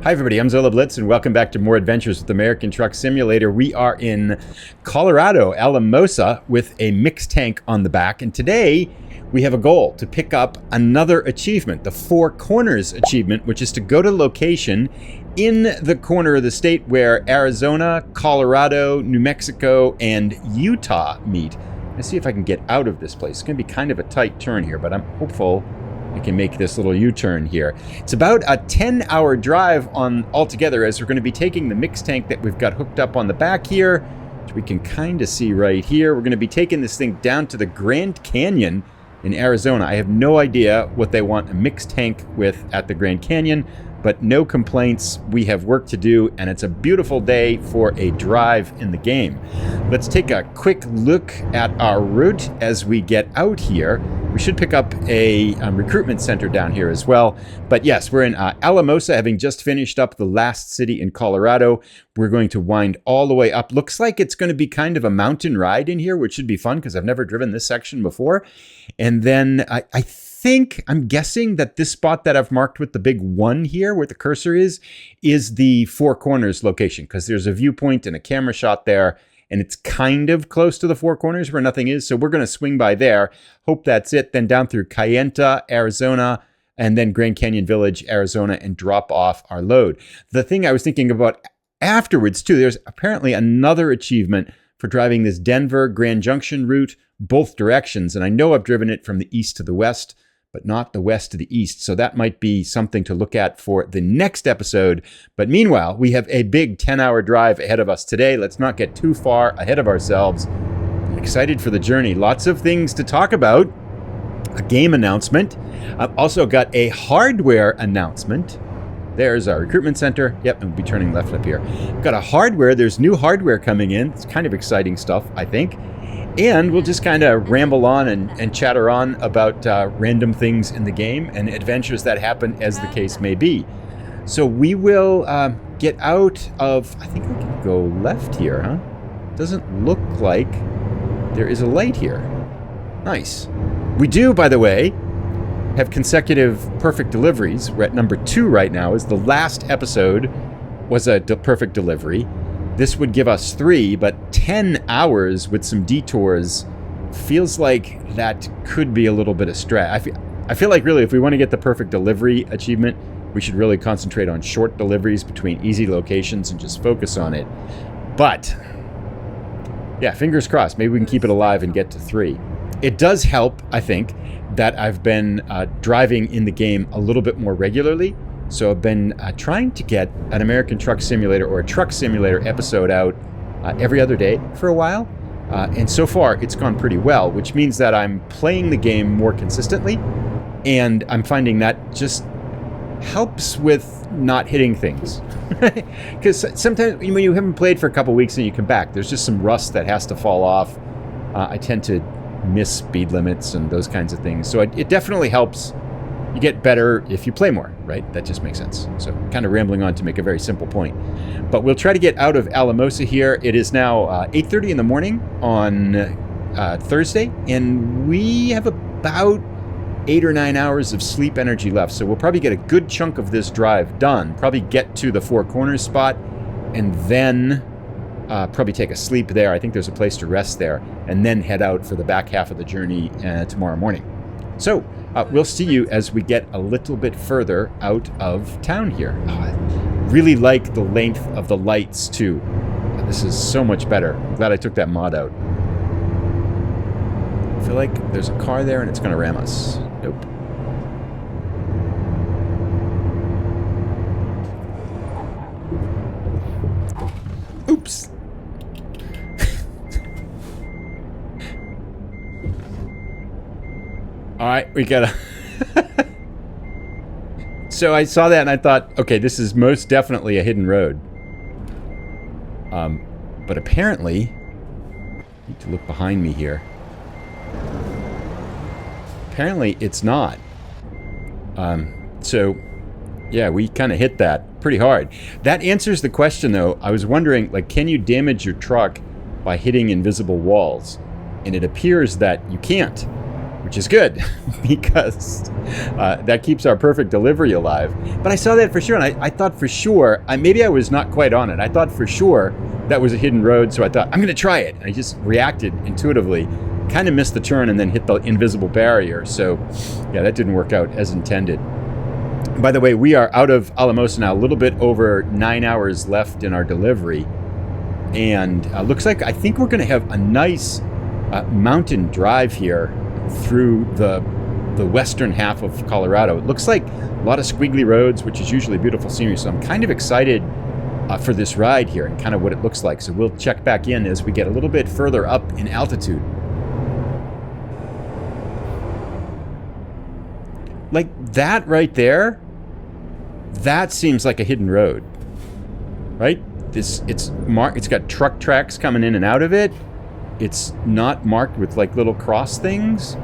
Hi everybody, I'm Zilla Blitz and welcome back to more adventures with American Truck Simulator. We are in Colorado, Alamosa, with a mixed tank on the back, and today we have a goal to pick up another achievement, the Four Corners achievement, which is to go to location in the corner of the state where Arizona, Colorado, New Mexico, and Utah meet. Let's see if I can get out of this place. It's going to be kind of a tight turn here, but I'm hopeful I can make this little U-turn here. It's about a 10-hour drive on altogether, as we're going to be taking the mixed tank that we've got hooked up on the back here, which we can kind of see right here. We're going to be taking this thing down to the Grand Canyon in Arizona. I have no idea what they want a mixed tank with at the Grand Canyon, but no complaints. We have work to do, and it's a beautiful day for a drive in the game. Let's take a quick look at our route as we get out here. We should pick up a recruitment center down here as well. But yes, we're in Alamosa, having just finished up the last city in Colorado. We're going to wind all the way up. Looks like it's going to be kind of a mountain ride in here, which should be fun because I've never driven this section before. And then I'm guessing that this spot that I've marked with the big 1 here, where the cursor is the Four Corners location, because there's a viewpoint and a camera shot there, and it's kind of close to the Four Corners where nothing is, so we're going to swing by there. Hope that's it. Then down through Kayenta, Arizona, and then Grand Canyon Village, Arizona, and drop off our load. The thing I was thinking about afterwards, too, there's apparently another achievement for driving this Denver Grand Junction route, both directions, and I know I've driven it from the east to the west, but not the west to the east. So that might be something to look at for the next episode. But meanwhile, we have a big 10-hour drive ahead of us today. Let's not get too far ahead of ourselves. I'm excited for the journey. Lots of things to talk about. A game announcement. I've also got a hardware announcement. There's our recruitment center. Yep, and we'll be turning left up here. Got a hardware. There's new hardware coming in. It's kind of exciting stuff, I think. And we'll just kind of ramble on and chatter on about random things in the game and adventures that happen as the case may be. So we will get out of, I think we can go left here, huh? Doesn't look like there is a light here. Nice. We do, by the way, have consecutive perfect deliveries. We're at number 2 right now, as the last episode was a perfect delivery. This would give us 3, but 10 hours with some detours feels like that could be a little bit of stretch. I feel like really if we want to get the perfect delivery achievement, we should really concentrate on short deliveries between easy locations and just focus on it. But yeah, fingers crossed. Maybe we can keep it alive and get to 3. It does help, I think, that I've been driving in the game a little bit more regularly. So I've been trying to get an American Truck Simulator or a Truck Simulator episode out every other day for a while. And so far, it's gone pretty well, which means that I'm playing the game more consistently. And I'm finding that just helps with not hitting things. Because sometimes when you haven't played for a couple weeks and you come back, there's just some rust that has to fall off. I tend to miss speed limits and those kinds of things. So it definitely helps. You get better if you play more, right? That just makes sense. So kind of rambling on to make a very simple point. But we'll try to get out of Alamosa here. It is now 8:30 in the morning on Thursday, and we have about 8 or 9 hours of sleep energy left. So we'll probably get a good chunk of this drive done, probably get to the Four Corners spot, and then probably take a sleep there. I think there's a place to rest there, and then head out for the back half of the journey tomorrow morning. So we'll see you as we get a little bit further out of town here. Oh, I really like the length of the lights, too. This is so much better. I'm glad I took that mod out. I feel like there's a car there and it's going to ram us. Nope. Oops. All right, we gotta... So I saw that and I thought, okay, this is most definitely a hidden road. But apparently, I need to look behind me here. Apparently, it's not. So, yeah, we kind of hit that pretty hard. That answers the question, though. I was wondering, like, can you damage your truck by hitting invisible walls? And it appears that you can't. which is good because that keeps our perfect delivery alive. But I saw that for sure, and I thought for sure, maybe I was not quite on it. I thought for sure that was a hidden road, so I thought, I'm going to try it. I just reacted intuitively, kind of missed the turn, and then hit the invisible barrier. So, yeah, that didn't work out as intended. By the way, we are out of Alamosa now, a little bit over 9 hours left in our delivery. And looks like, I think we're going to have a nice mountain drive here through the western half of Colorado. It looks like a lot of squiggly roads, which is usually beautiful scenery. So I'm kind of excited for this ride here and kind of what it looks like. So we'll check back in as we get a little bit further up in altitude. Like that right there, that seems like a hidden road, right? It's got truck tracks coming in and out of it. It's not marked with like little cross things.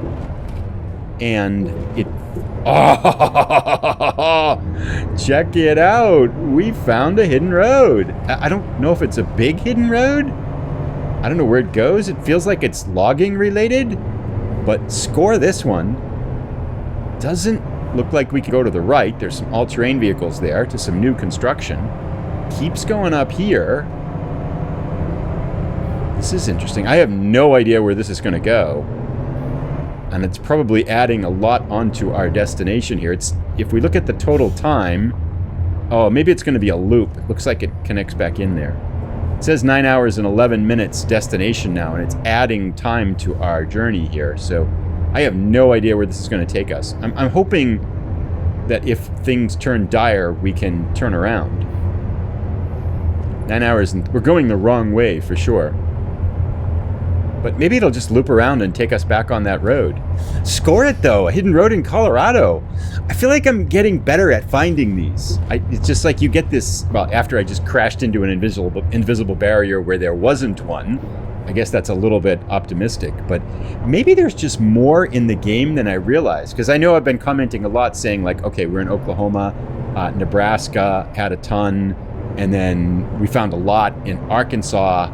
And it, oh, check it out. We found a hidden road. I don't know if it's a big hidden road. I don't know where it goes. It feels like it's logging related, but score this one. Doesn't look like we can go to the right. There's some all-terrain vehicles there to some new construction. Keeps going up here. This is interesting. I have no idea where this is going to go. And it's probably adding a lot onto our destination here. If we look at the total time, oh, maybe it's going to be a loop. It looks like it connects back in there. It says 9 hours and 11 minutes destination now, and it's adding time to our journey here. So I have no idea where this is going to take us. I'm hoping that if things turn dire, we can turn around. 9 hours, and we're going the wrong way for sure. But maybe it'll just loop around and take us back on that road. Score it, though. A hidden road in Colorado. I feel like I'm getting better at finding these. It's just like you get this, well, after I just crashed into an invisible barrier where there wasn't one. I guess that's a little bit optimistic, but maybe there's just more in the game than I realized. Because I know I've been commenting a lot saying like, okay, we're in Oklahoma, Nebraska had a ton, and then we found a lot in Arkansas,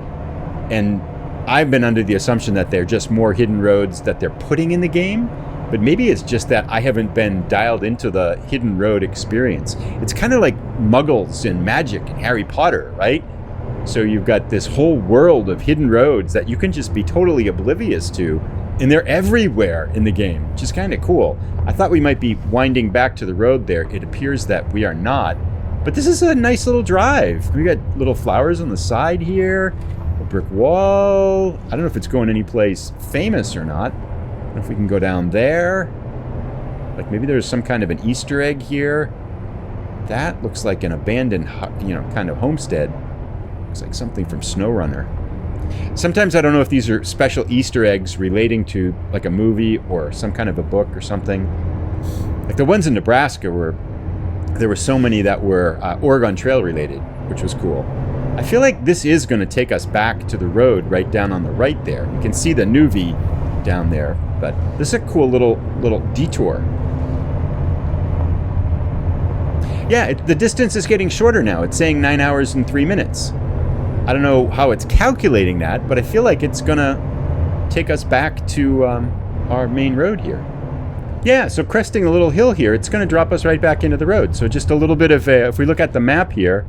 and I've been under the assumption that they're just more hidden roads that they're putting in the game, but maybe it's just that I haven't been dialed into the hidden road experience. It's kind of like Muggles and magic and Harry Potter, right? So you've got this whole world of hidden roads that you can just be totally oblivious to, and they're everywhere in the game, which is kind of cool. I thought we might be winding back to the road there. It appears that we are not, but this is a nice little drive. We got little flowers on the side here. Brick wall. I don't know if it's going any place famous or not. I don't know if we can go down there. Like maybe there's some kind of an Easter egg here. That looks like an abandoned, kind of homestead. Looks like something from SnowRunner. Sometimes I don't know if these are special Easter eggs relating to like a movie or some kind of a book or something. Like the ones in Nebraska there were so many that were Oregon Trail related, which was cool. I feel like this is going to take us back to the road right down on the right there. You can see the Nuvi down there, but this is a cool little detour. Yeah, the distance is getting shorter now. It's saying 9 hours and 3 minutes. I don't know how it's calculating that, but I feel like it's going to take us back to our main road here. Yeah, so cresting a little hill here, it's going to drop us right back into the road. So just a little bit of if we look at the map here,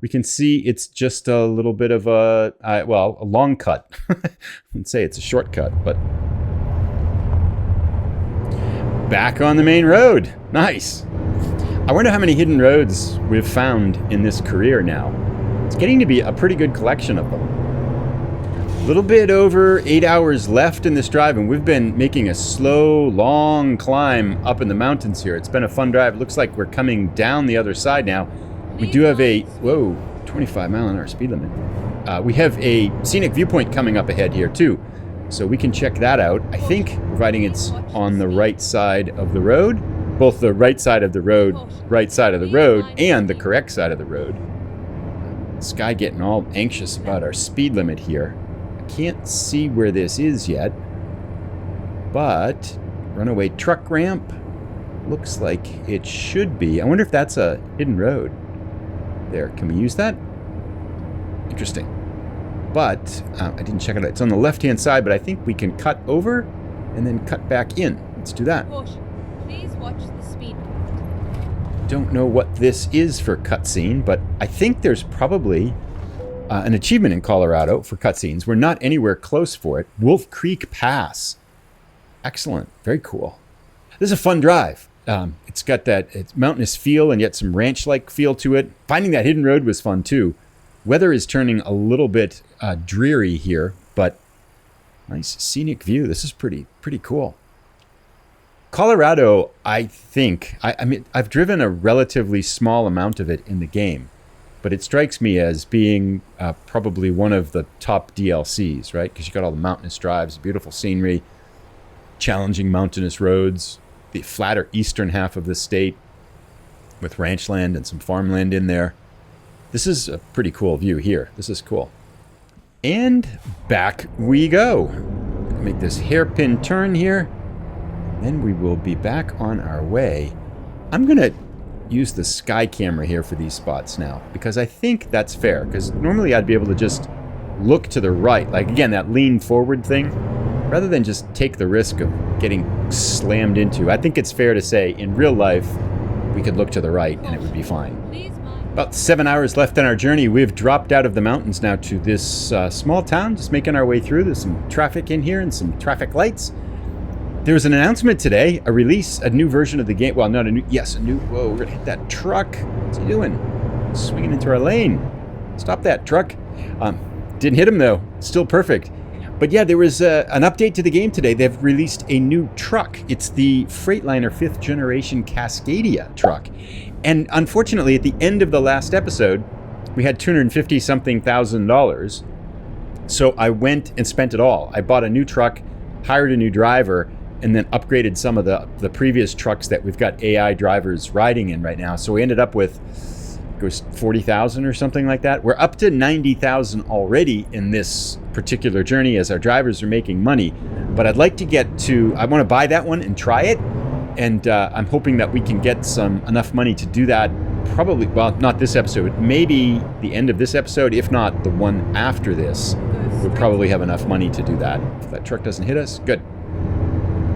we can see it's just a little bit of a long cut. I wouldn't say it's a shortcut, but back on the main road. Nice. I wonder how many hidden roads we've found in this career now. It's getting to be a pretty good collection of them. A little bit over 8 hours left in this drive, and we've been making a slow, long climb up in the mountains here. It's been a fun drive. It looks like we're coming down the other side now. We do have a, 25-mile-an-hour speed limit. We have a scenic viewpoint coming up ahead here, too. So we can check that out. I think, providing it's on the right side of the road, both the right side of the road, and the correct side of the road. This guy getting all anxious about our speed limit here. I can't see where this is yet, but runaway truck ramp looks like it should be. I wonder if that's a hidden road. There, can we use that? Interesting. But I didn't check it out. It's on the left-hand side, but I think we can cut over. and then cut back in. Let's do that. Caution. Please watch the speed. Don't know what this is for cutscene, but I think there's probably an achievement in Colorado for cutscenes. We're not anywhere close for it. Wolf Creek Pass. Excellent. Very cool. This is a fun drive. It's got that mountainous feel and yet some ranch-like feel to it. Finding that hidden road was fun too. Weather is turning a little bit dreary here, but nice scenic view. This is pretty cool. Colorado, I think, I mean, I've driven a relatively small amount of it in the game, but it strikes me as being probably one of the top DLCs, right? Because you got all the mountainous drives, beautiful scenery, challenging mountainous roads, the flatter eastern half of the state with ranch land and some farmland in there. This is a pretty cool view here. This is cool. And back we go. Make this hairpin turn here. Then we will be back on our way. I'm going to use the sky camera here for these spots now, because I think that's fair. Because normally I'd be able to just look to the right. Like, again, that lean forward thing. Rather than just take the risk of getting slammed into. I think it's fair to say, in real life, we could look to the right and it would be fine. About 7 hours left on our journey. We've dropped out of the mountains now to this small town, just making our way through. There's some traffic in here and some traffic lights. There was an announcement today, a release, a new version of the game. Well, not a new, yes, a new, whoa, we're gonna hit that truck. What's he doing? Swinging into our lane. Stop that truck. Didn't hit him though, still perfect. But yeah, there was an update to the game today. They've released a new truck. It's the Freightliner 5th generation Cascadia truck. And unfortunately, at the end of the last episode, we had $250-something thousand. So I went and spent it all. I bought a new truck, hired a new driver, and then upgraded some of the previous trucks that we've got AI drivers riding in right now. So we ended up with, it was 40,000 or something like that. We're up to 90,000 already in this particular journey as our drivers are making money. But I'd like to get to, I want to buy that one and try it. And I'm hoping that we can get enough money to do that. Probably, well, not this episode, maybe the end of this episode. If not, the one after this, we'll probably have enough money to do that. If that truck doesn't hit us, good.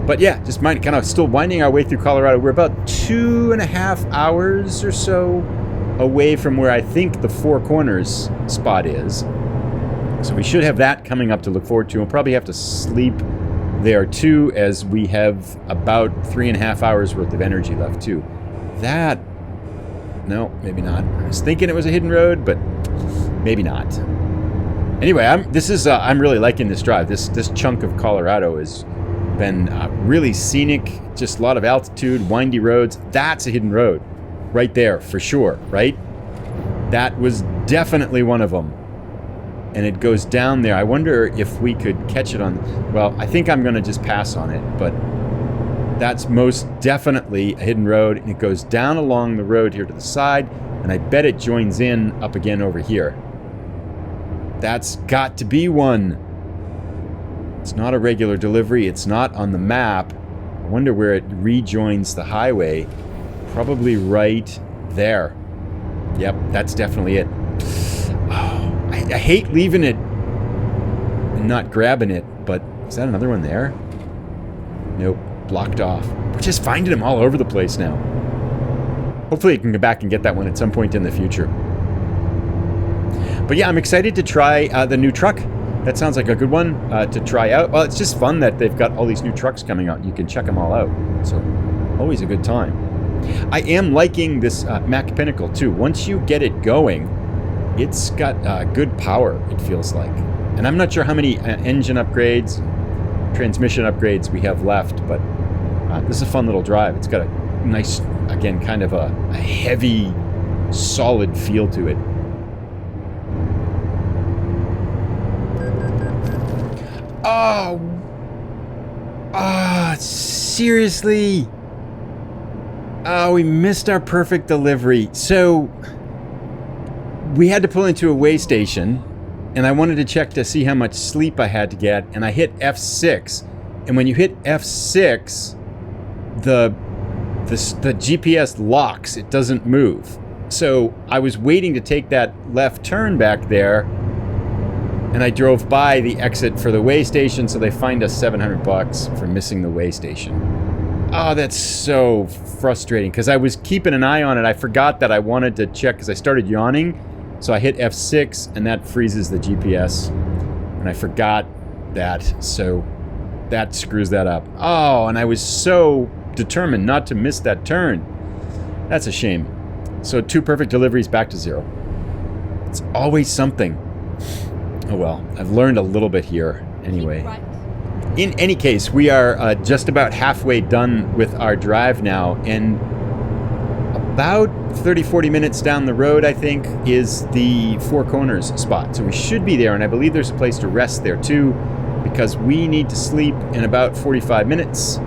But yeah, just kind of still winding our way through Colorado. We're about 2.5 hours or so away from where I think the Four Corners spot is. So we should have that coming up to look forward to. We'll probably have to sleep there too, as we have about 3.5 hours worth of energy left too. That, no, maybe not. I was thinking it was a hidden road, but maybe not. Anyway, I'm really liking this drive. This chunk of Colorado has been really scenic, just a lot of altitude, windy roads. That's a hidden road right there for sure, right? That was definitely one of them. And it goes down there. I wonder if we could catch it on, well, I think I'm going to just pass on it, but that's most definitely a hidden road, and it goes down along the road here to the side, and I bet it joins in up again over here. That's got to be one. It's not a regular delivery. It's not on the map. I wonder where it rejoins the highway. Probably right there. Yep, that's definitely it. Oh, I hate leaving it and not grabbing it, but is that another one there? Nope, blocked off. We're just finding them all over the place now. Hopefully I can go back and get that one at some point in the future. But yeah, I'm excited to try the new truck. That sounds like a good one to try out. Well, it's just fun that they've got all these new trucks coming out. You can check them all out. So always a good time. I am liking this Mack Pinnacle too. Once you get it going, it's got good power, it feels like. And I'm not sure how many engine upgrades, transmission upgrades we have left, but this is a fun little drive. It's got a nice, again, kind of a heavy, solid feel to it. Oh, seriously? Oh, we missed our perfect delivery. So we had to pull into a way station, and I wanted to check to see how much sleep I had to get, and I hit F6. And when you hit F6, the GPS locks. It doesn't move. So I was waiting to take that left turn back there, And I drove by the exit for the way station, so they fined us $700 for missing the way station. Oh, that's so frustrating, because I was keeping an eye on it. I forgot that I wanted to check, because I started yawning, so I hit F6, and that freezes the GPS. And I forgot that, so that screws that up. Oh, and I was so determined not to miss that turn. That's a shame. So 2 perfect deliveries, back to 0. It's always something. Oh well, I've learned a little bit here anyway. In any case, we are just about halfway done with our drive now, and about 30-40 minutes down the road, I think, is the Four Corners spot. So we should be there, and I believe there's a place to rest there too, because we need to sleep in about 45 minutes,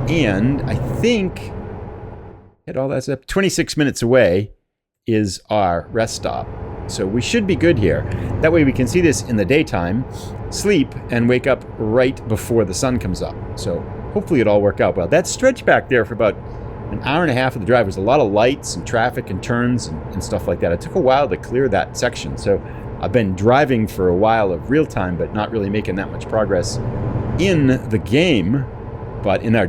and I think, hit all that up, 26 minutes away is our rest stop. So we should be good here. That way we can see this in the daytime, sleep, and wake up right before the sun comes up. So hopefully it'll all work out well. That stretch back there for about an hour and a half of the drive was a lot of lights and traffic and turns and stuff like that. It took a while to clear that section. So I've been driving for a while of real time, but not really making that much progress in the game, but in our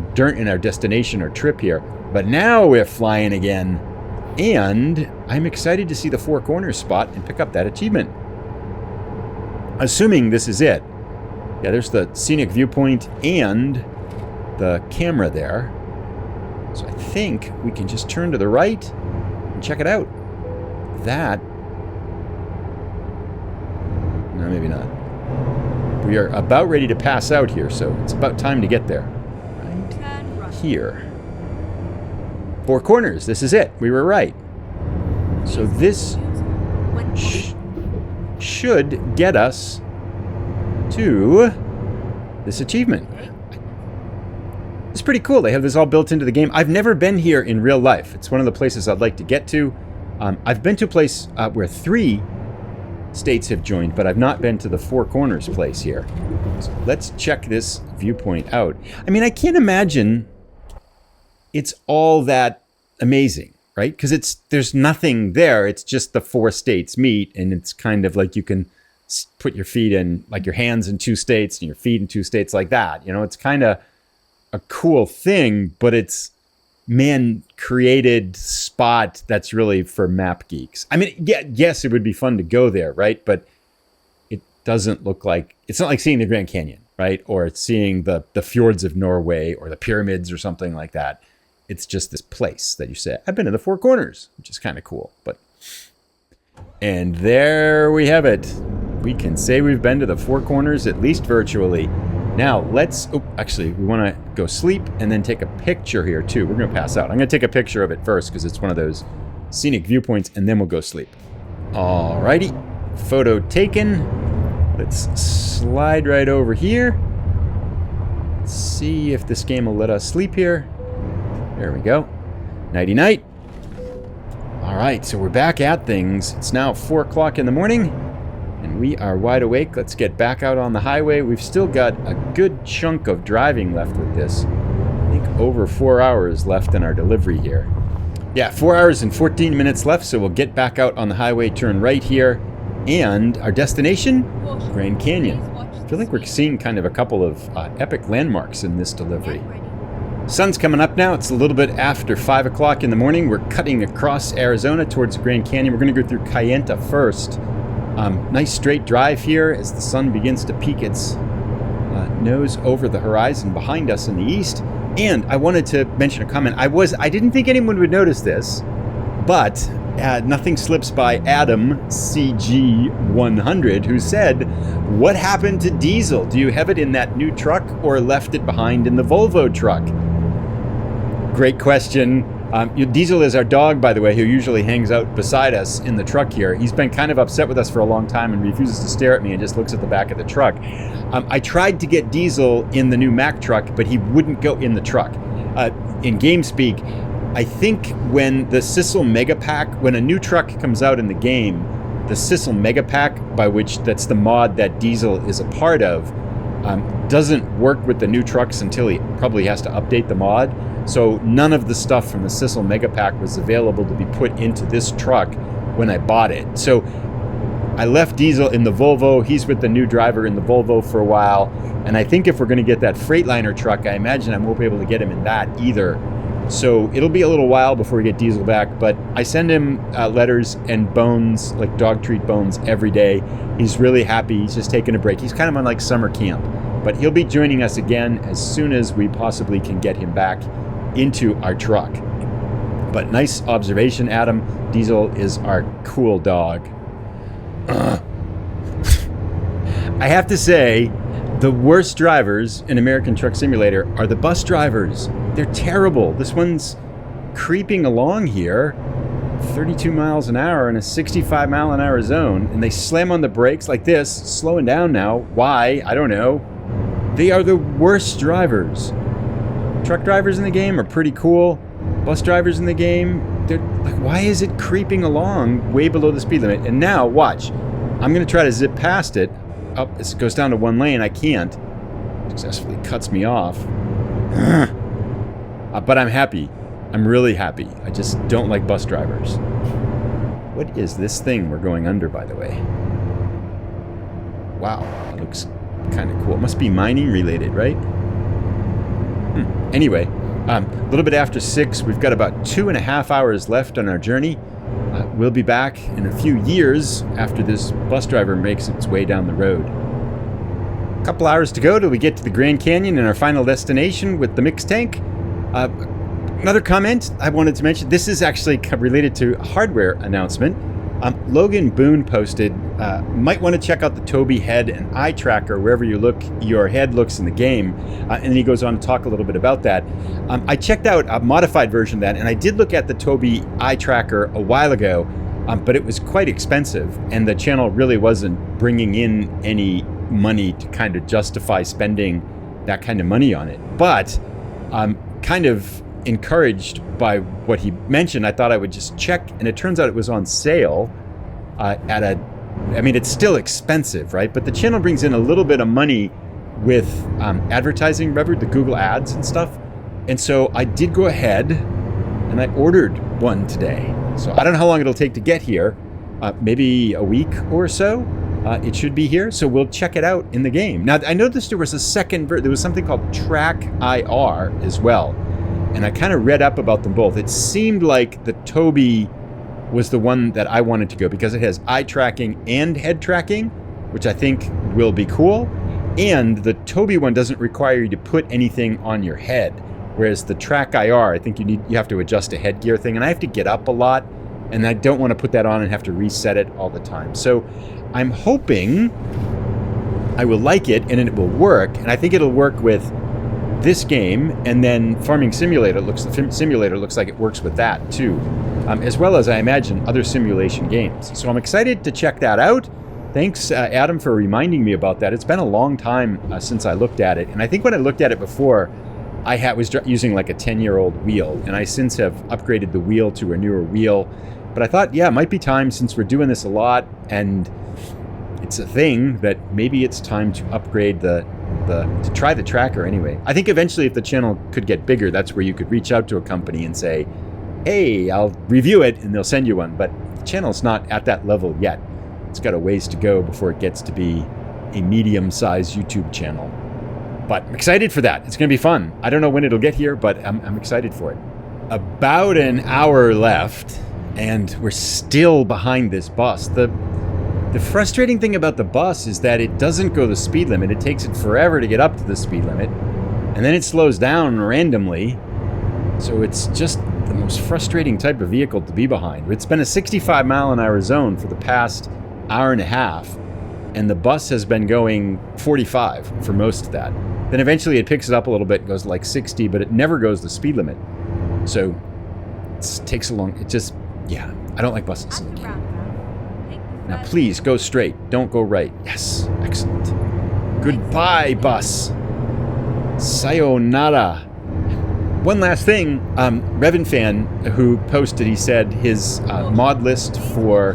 destination or trip here. But now we're flying again. And I'm excited to see the Four Corners spot and pick up that achievement. Assuming this is it. Yeah, there's the scenic viewpoint and the camera there. So I think we can just turn to the right and check it out. That... No, maybe not. We are about ready to pass out here, so it's about time to get there. Right here. Four Corners, this is it. We were right. So this should get us to this achievement. It's pretty cool. They have this all built into the game. I've never been here in real life. It's one of the places I'd like to get to. I've been to a place where 3 states have joined, but I've not been to the Four Corners place here. So let's check this viewpoint out. I mean, I can't imagine it's all that amazing, right? Because there's nothing there. It's just the 4 states meet, and it's kind of like you can put your feet in, like your hands in 2 states and your feet in 2 states like that. You know, it's kind of a cool thing, but it's man-created spot that's really for map geeks. I mean, yeah, yes, it would be fun to go there, right? But it doesn't look like, it's not like seeing the Grand Canyon, right? Or it's seeing the fjords of Norway or the pyramids or something like that. It's just this place that you say, I've been to the Four Corners, which is kind of cool. And there we have it. We can say we've been to the Four Corners, at least virtually. Now actually, we want to go sleep and then take a picture here too. We're going to pass out. I'm going to take a picture of it first because it's one of those scenic viewpoints, and then we'll go sleep. Alrighty, photo taken. Let's slide right over here. Let's see if this game will let us sleep here. There we go. Nighty night. All right, so we're back at things. It's now 4 o'clock in the morning, and we are wide awake. Let's get back out on the highway. We've still got a good chunk of driving left with this. I think over 4 hours left in our delivery here. Yeah, 4 hours and 14 minutes left, so we'll get back out on the highway, turn right here, and our destination, Grand Canyon. I feel like we're seeing kind of a couple of epic landmarks in this delivery. Sun's coming up now. It's a little bit after 5 o'clock in the morning. We're cutting across Arizona towards the Grand Canyon. We're going to go through Kayenta first. Nice straight drive here as the sun begins to peek its nose over the horizon behind us in the east. And I wanted to mention a comment. I didn't think anyone would notice this, but nothing slips by Adam CG100, who said, "What happened to Diesel? Do you have it in that new truck or left it behind in the Volvo truck?" Great question. Diesel is our dog, by the way, who usually hangs out beside us in the truck here. He's been kind of upset with us for a long time and refuses to stare at me and just looks at the back of the truck. I tried to get Diesel in the new Mack truck, but he wouldn't go in the truck. In game speak, I think when the Sissel Mega Pack, when a new truck comes out in the game, the Sissel Mega Pack, that's the mod that Diesel is a part of, doesn't work with the new trucks until he probably has to update the mod. So none of the stuff from the Sissel Mega Pack was available to be put into this truck when I bought it. So I left Diesel in the Volvo. He's with the new driver in the Volvo for a while. And I think if we're going to get that Freightliner truck, I imagine I won't be able to get him in that either. So it'll be a little while before we get Diesel back. But I send him letters and bones, like dog treat bones, every day. He's really happy. He's just taking a break. He's kind of on like summer camp. But he'll be joining us again as soon as we possibly can get him back into our truck. But nice observation, Adam. Diesel is our cool dog. I have to say, the worst drivers in American Truck Simulator are the bus drivers. They're terrible. This one's creeping along here, 32 miles an hour in a 65 mile an hour zone, and they slam on the brakes like this, slowing down now. Why? I don't know. They are the worst drivers. Truck drivers in the game are pretty cool. Bus drivers in the game, they're like, why is it creeping along way below the speed limit? And now, watch. I'm going to try to zip past it. Oh, it goes down to one lane. I can't. Successfully cuts me off. But I'm happy. I'm really happy. I just don't like bus drivers. What is this thing we're going under, by the way? Wow, that looks kind of cool. It must be mining related, right? Anyway, a little bit after 6, we've got about 2.5 hours left on our journey. We'll be back in a few years after this bus driver makes its way down the road. A couple hours to go till we get to the Grand Canyon and our final destination with the mixed tank. Another comment I wanted to mention, this is actually related to a hardware announcement. Logan Boone posted, might want to check out the Tobii head and eye tracker wherever you look, your head looks in the game. And then he goes on to talk a little bit about that. I checked out a modified version of that, and I did look at the Tobii eye tracker a while ago, but it was quite expensive, and the channel really wasn't bringing in any money to kind of justify spending that kind of money on it. But I'm kind of encouraged by what he mentioned. I thought I would just check, and it turns out it was on sale it's still expensive, right? But the channel brings in a little bit of money with advertising revenue, the Google ads and stuff. And so I did go ahead and I ordered one today. So I don't know how long it'll take to get here. Maybe a week or so. It should be here. So we'll check it out in the game. Now, I noticed there was a second there was something called Track IR as well. And I kind of read up about them both. It seemed like the Tobii was the one that I wanted to go because it has eye tracking and head tracking, which I think will be cool. And the Tobii one doesn't require you to put anything on your head, whereas the Track IR, I think you have to adjust a headgear thing, and I have to get up a lot, and I don't want to put that on and have to reset it all the time. So I'm hoping I will like it and it will work, and I think it'll work with this game, and then Farming Simulator looks like it works with that too, as well as I imagine other simulation games. So I'm excited to check that out. Thanks, Adam, for reminding me about that. It's been a long time since I looked at it, and I think when I looked at it before, I was using like a 10-year-old wheel, and I since have upgraded the wheel to a newer wheel. But I thought, yeah, it might be time, since we're doing this a lot, and it's a thing, that maybe it's time to upgrade to try the tracker anyway. I think eventually, if the channel could get bigger, that's where you could reach out to a company and say, hey, I'll review it, and they'll send you one. But the channel's not at that level yet. It's got a ways to go before it gets to be a medium-sized YouTube channel. But I'm excited for that. It's going to be fun. I don't know when it'll get here, but I'm excited for it. About an hour left, and we're still behind this bus. The frustrating thing about the bus is that it doesn't go the speed limit. It takes it forever to get up to the speed limit, and then it slows down randomly. So it's just the most frustrating type of vehicle to be behind. It's been a 65 mile an hour zone for the past hour and a half, and the bus has been going 45 for most of that. Then eventually it picks it up a little bit, goes like 60, but it never goes the speed limit. So it takes a long, I don't like buses in the game. Now please go straight, don't go right. Yes, excellent. Goodbye, bus. Sayonara. One last thing, Revan Fan, who posted, he said his mod list for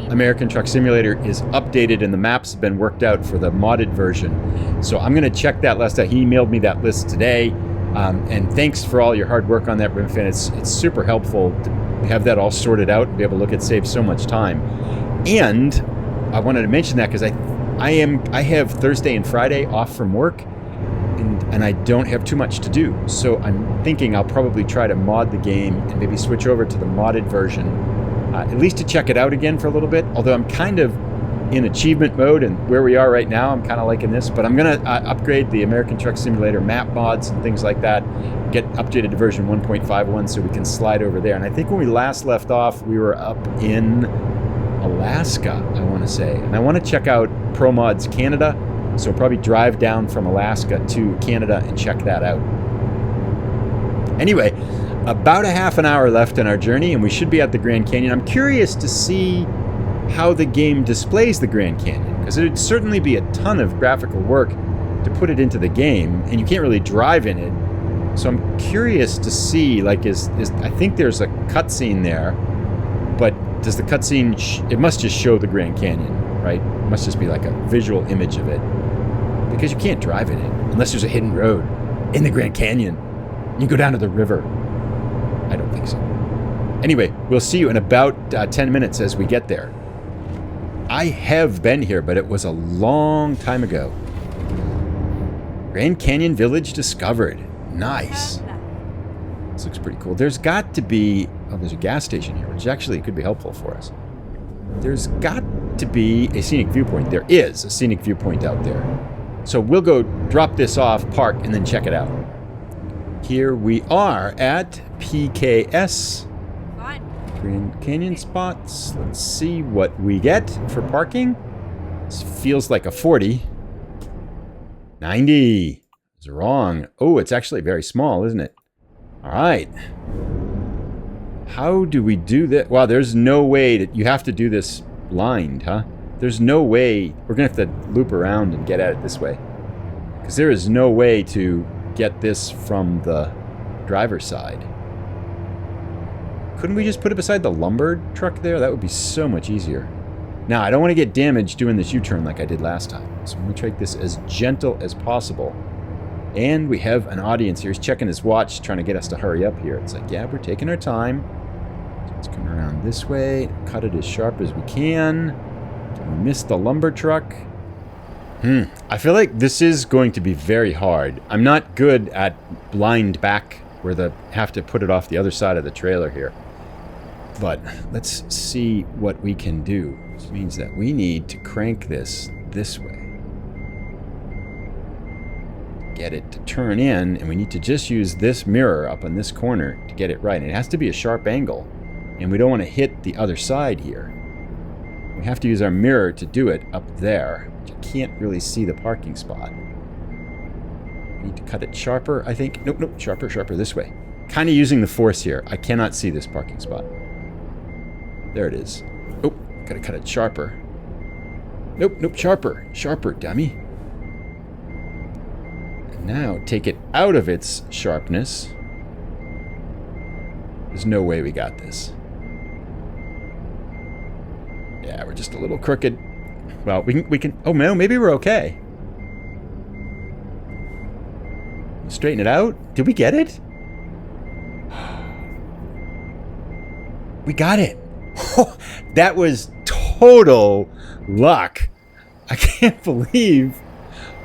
American Truck Simulator is updated and the maps have been worked out for the modded version. So I'm going to check that list out. He emailed me that list today. And thanks for all your hard work on that, Revan Fan. It's super helpful to have that all sorted out and be able to look at save so much time. And I wanted to mention that because I have Thursday and Friday off from work, and I don't have too much to do. So I'm thinking I'll probably try to mod the game and maybe switch over to the modded version, at least to check it out again for a little bit. Although I'm kind of in achievement mode, and where we are right now, I'm kind of liking this. But I'm going to upgrade the American Truck Simulator map mods and things like that, get updated to version 1.51 so we can slide over there. And I think when we last left off, we were up in Alaska, I want to say. And I want to check out Pro Mods Canada, so I'll probably drive down from Alaska to Canada and check that out. Anyway, about a half an hour left in our journey, and we should be at the Grand Canyon. I'm curious to see how the game displays the Grand Canyon, because it would certainly be a ton of graphical work to put it into the game, and you can't really drive in it. So I'm curious to see, like, is I think there's a cutscene there, but does the cutscene, it must just show the Grand Canyon, right? It must just be like a visual image of it, because you can't drive in it unless there's a hidden road in the Grand Canyon. You go down to the river. I don't think so. Anyway, we'll see you in about 10 minutes as we get there. I have been here, but it was a long time ago. Grand Canyon Village discovered. Nice. This looks pretty cool. There's got to be... Oh, there's a gas station here, which actually could be helpful for us. There's got to be a scenic viewpoint. There is a scenic viewpoint out there. So we'll go drop this off, park, and then check it out. Here we are at PKS. Grand Canyon spots. Let's see what we get for parking. This feels like a 40. 90. It's wrong. Oh, it's actually very small, isn't it? All right. How do we do that? Wow, there's no way that you have to do this blind, huh? There's no way. We're going to have to loop around and get at it this way. Because there is no way to get this from the driver's side. Couldn't we just put it beside the lumber truck there? That would be so much easier. Now, I don't want to get damaged doing this U-turn like I did last time. So I'm going to take this as gentle as possible. And we have an audience here. He's checking his watch, trying to get us to hurry up here. It's like, yeah, we're taking our time. So let's come around this way, cut it as sharp as we can. Don't miss the lumber truck. I feel like this is going to be very hard. I'm not good at blind back where they have to put it off the other side of the trailer here. But let's see what we can do. This means that we need to crank this way. Get it to turn in, and we need to just use this mirror up on this corner to get it right. And it has to be a sharp angle, and we don't want to hit the other side here. We have to use our mirror to do it up there. You can't really see the parking spot. We need to cut it sharper, I think. Nope, sharper this way. Kind of using the force here. I cannot see this parking spot. There it is. Oh, gotta cut it sharper. Nope, sharper, dummy. And now take it out of its sharpness. There's no way we got this. Yeah, we're just a little crooked. Well, we can. Oh no, maybe we're okay. Straighten it out. Did we get it? We got it. That was total luck. I can't believe.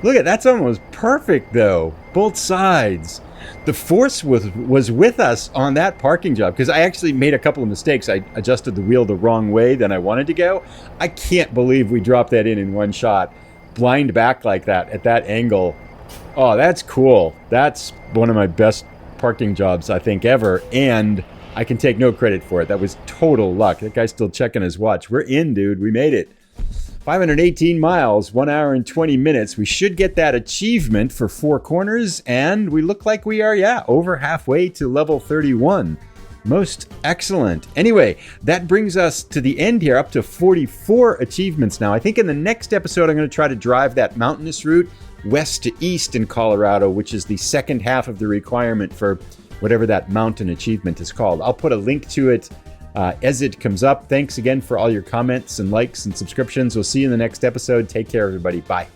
Look at that's almost perfect though. Both sides. The force was with us on that parking job because I actually made a couple of mistakes. I adjusted the wheel the wrong way than I wanted to go. I can't believe we dropped that in one shot. Blind back like that at that angle. Oh, that's cool. That's one of my best parking jobs I think ever, and I can take no credit for it. That was total luck. That guy's still checking his watch. We're in, dude. We made it. 518 miles, 1 hour and 20 minutes. We should get that achievement for 4 corners, and we look like we are, over halfway to level 31. Most excellent. Anyway, that brings us to the end here, up to 44 achievements now. I think in the next episode, I'm going to try to drive that mountainous route west to east in Colorado, which is the second half of the requirement for whatever that mountain achievement is called. I'll put a link to it as it comes up. Thanks again for all your comments and likes and subscriptions. We'll see you in the next episode. Take care, everybody. Bye.